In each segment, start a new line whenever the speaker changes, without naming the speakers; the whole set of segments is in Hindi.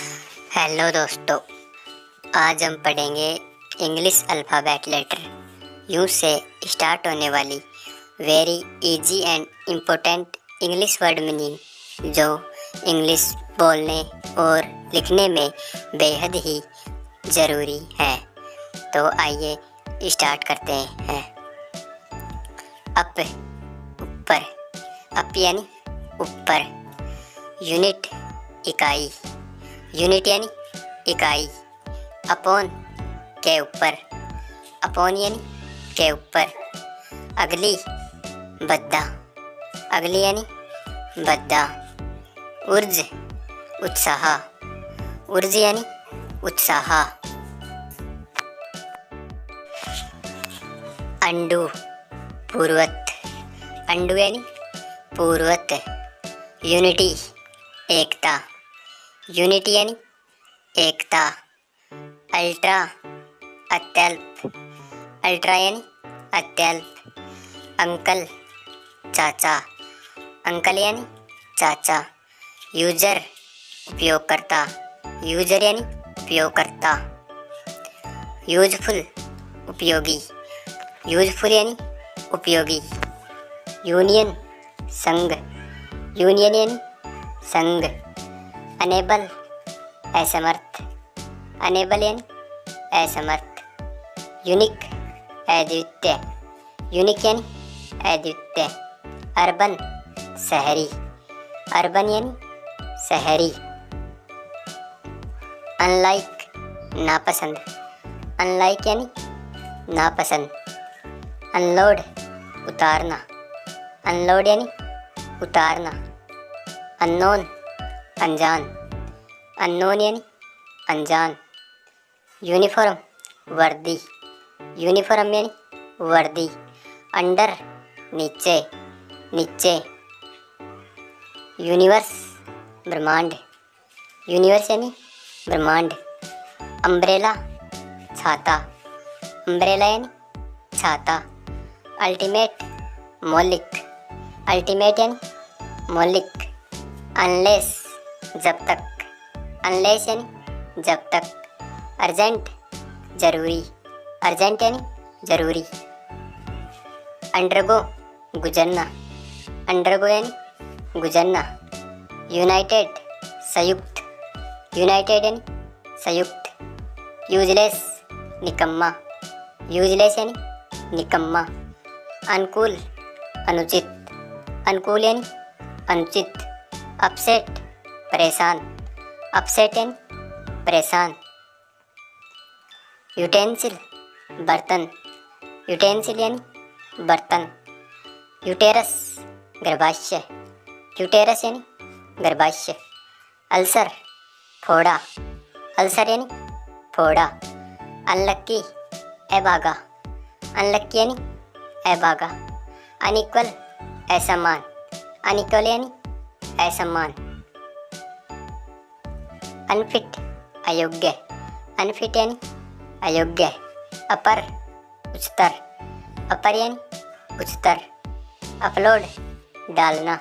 हेलो दोस्तों, आज हम पढ़ेंगे इंग्लिश अल्फ़ाबेट लेटर यू से स्टार्ट होने वाली very easy and important English word meaning जो इंग्लिश बोलने और लिखने में बेहद ही ज़रूरी है। तो आइए स्टार्ट करते हैं। अप ऊपर, अप यानी ऊपर। यूनिट इकाई, यूनिट यानी इकाई। अपॉन के ऊपर, अपॉन यानी के ऊपर। अगली बद्दा, अगली यानी बद्दा। उर्ज उत्साह, उर्ज यानी उत्साह। अंडू पूर्वत, अंडू यानी पूर्वत। यूनिटी एकता, यूनिटी यानी एकता। अल्ट्रा अत्यल्प, अल्ट्रा यानी अत्यल्प। अंकल चाचा, अंकल यानी चाचा। यूजर उपयोगकर्ता, यूजर यानी उपयोगकर्ता। यूजफुल उपयोगी, यूजफुल यानी उपयोगी। यूनियन संघ, यूनियन यानी संघ। अनेबल असमर्थ, अनेबल यानी असमर्थ। यूनिक अद्वितीय, यूनिक यानी अद्वितीय। अर्बन शहरी, अर्बन यानी शहरी। अनलाइक नापसंद, अनलाइक यानी नापसंद। अनलोड उतारना, अनलोड यानी उतारना। अननोन अनजान, अननोन यानी अनजान। यूनिफॉर्म वर्दी, यूनिफॉर्म यानी वर्दी। अंडर नीचे, नीचे। यूनिवर्स ब्रह्मांड, यूनिवर्स यानी ब्रह्मांड। अम्ब्रेला छाता, अम्ब्रेला यानी छाता। अल्टीमेट मौलिक, अल्टीमेट यानी मौलिक। अनलेस जब तक, अनलेस यानी जब तक। अर्जेंट जरूरी, अर्जेंट यानी जरूरी। अंडरगो गुजरना, अंडरगो यानी गुजरना। यूनाइटेड संयुक्त, यूनाइटेड यानी संयुक्त। यूजलेस निकम्मा, यूजलेस यानी निकम्मा। अनुकूल अनुचित, अनुकूल यानी अनुचित। अपसेट परेशान, अपसेट यानी परेशान। यूटेंसिल बर्तन, यूटेंसिल यानी बर्तन। यूटेरस गर्भाशय, यूटेरस यानी गर्भाशय। अल्सर फोड़ा, अल्सर यानी फोड़ा। अनलक्की अभागा, अनलक्की यानी अभागा। अनइक्वल असमान, अनइक्वल यानी असमान। अनफिट अयोग्य, अनफिट यानी अयोग्य। अपर उच्चतर, अपर यानी उच्चतर। अपलोड डालना,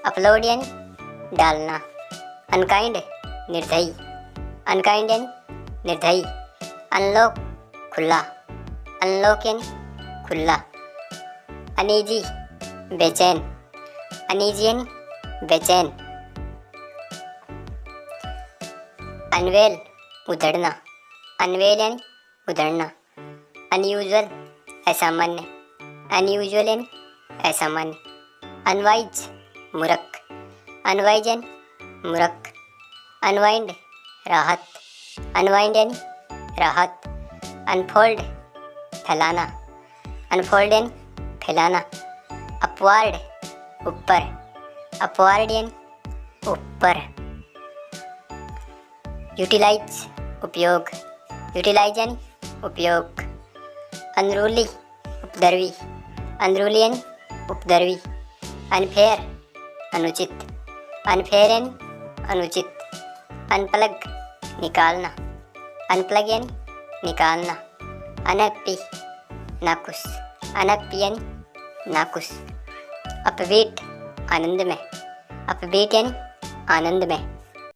अपलोड यानी डालना। अनकाइंड निर्दयी, अनकाइंड यानी निर्दयी। अनलॉक खुला, अनलॉक यानी खुला। अनईजी बेचैन, अनईजी यानी बेचैन। अनवेल उधड़ना, अनवेल यानी उधड़ना। अनयूजुअल असामान्य, अनयूजुअल यानी असामान्य। अनवाइज मूर्ख, अनवाइज यानी मूर्ख। अनवाइंड राहत, अनवाइंड यानी राहत। अनफोल्ड फैलाना, अनफोल्ड यानी फैलाना। अपवार्ड ऊपर, अपवार्ड यानी ऊपर। यूटिलाइज उपयोग, यूटिलाइज यानी उपयोग। अनरूली उपद्रवी, अनरूली यानी उपद्रवी। अनफेयर अनुचित, अनफेयर यानी अनुचित। अनप्लग निकालना, अनप्लग यानी निकालना। अनहैप्पी नाखुश, अनहैप्पी यानी नाखुश। अपबीट आनंद में, अपबीट यानी आनंद में।